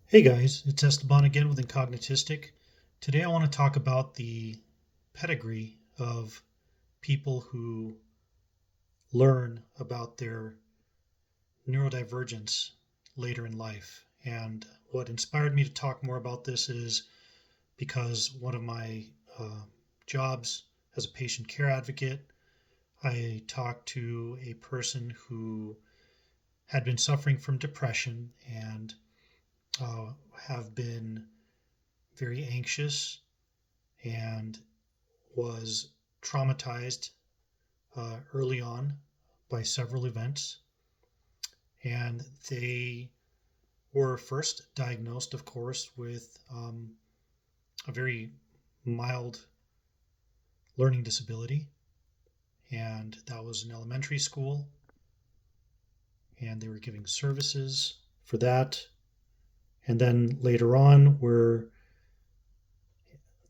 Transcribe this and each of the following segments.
Hey guys, it's Esteban again with Incognitistic. Today I want to talk about the pedigree of people who learn about their neurodivergence later in life. And what inspired me to talk more about this is because one of my uh, jobs as a patient care advocate, I talked to a person who had been suffering from depression and have been very anxious and was traumatized early on by several events. And they were first diagnosed, of course, with a very mild learning disability. And that was in elementary school. And they were giving services for that. And then later on, where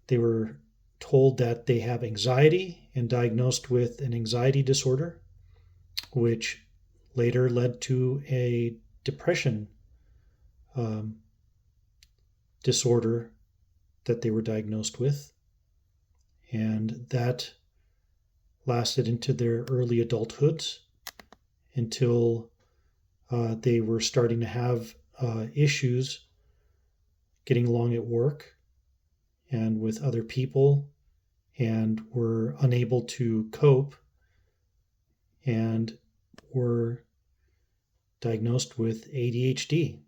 they were told that they have anxiety and diagnosed with an anxiety disorder, which later led to a depression um, disorder that they were diagnosed with. And that lasted into their early adulthoods until they were starting to have issues getting along at work and with other people and were unable to cope and were diagnosed with ADHD.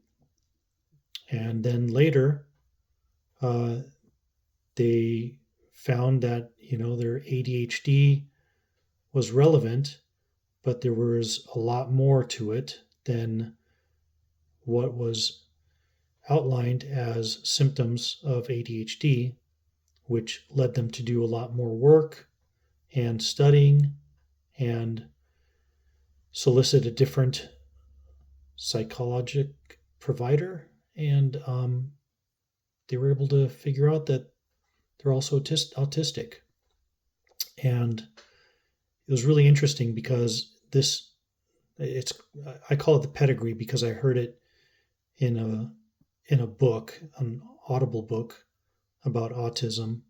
And then later, uh, they found that their ADHD was relevant, but there was a lot more to it than what was outlined as symptoms of ADHD, which led them to do a lot more work and studying and solicit a different psychologic provider. And they were able to figure out that they're also autistic. And it was really interesting because it's I call it the pedigree because I heard it in a book, an Audible book about autism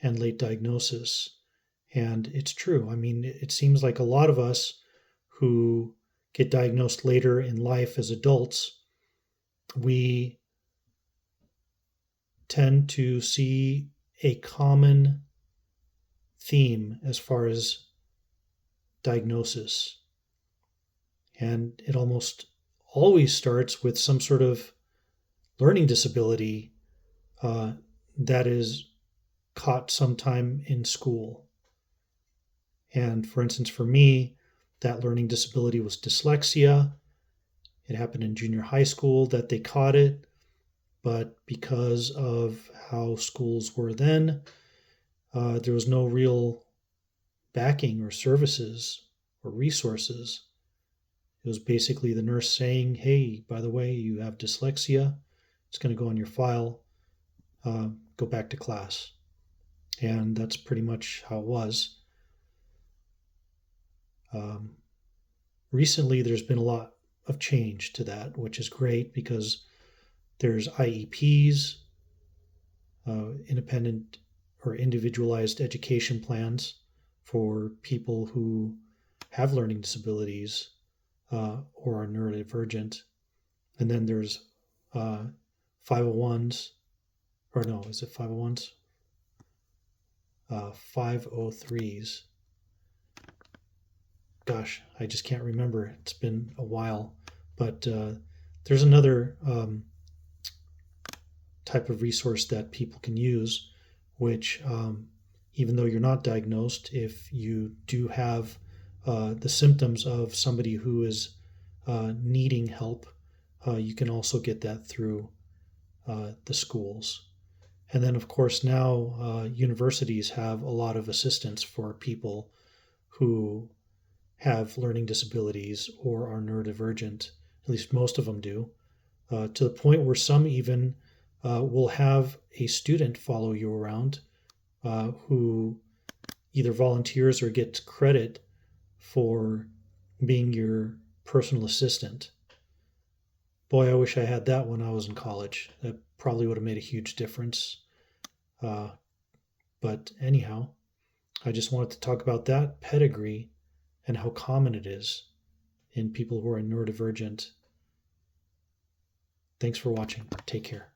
and late diagnosis. And it's true. I mean, it seems like a lot of us who get diagnosed later in life as adults, we tend to see a common theme as far as diagnosis. And it almost always starts with some sort of learning disability uh, that is caught sometime in school. And for instance, for me, that learning disability was dyslexia. It happened in junior high school that they caught it, but because of how schools were then, there was no real backing or services or resources. It was basically the nurse saying, "Hey, by the way, you have dyslexia. It's going to go on your file. Go back to class." And that's pretty much how it was. Um, Recently, there's been a lot of change to that, which is great because there's IEPs, independent or individualized education plans for people who have learning disabilities or are neurodivergent. And then there's 501s, or no, is it 501s? 503s. Gosh, I just can't remember. It's been a while. But there's another type of resource that people can use, which, even though you're not diagnosed, if you do have the symptoms of somebody who is needing help, you can also get that through the schools. And then, of course, now universities have a lot of assistance for people who have learning disabilities or are neurodivergent. At least most of them do, to the point where some even will have a student follow you around who either volunteers or gets credit for being your personal assistant. Boy, I wish I had that when I was in college. That probably would have made a huge difference. Uh, but anyhow, I just wanted to talk about that pedigree and how common it is in people who are neurodivergent. Thanks for watching. Take care.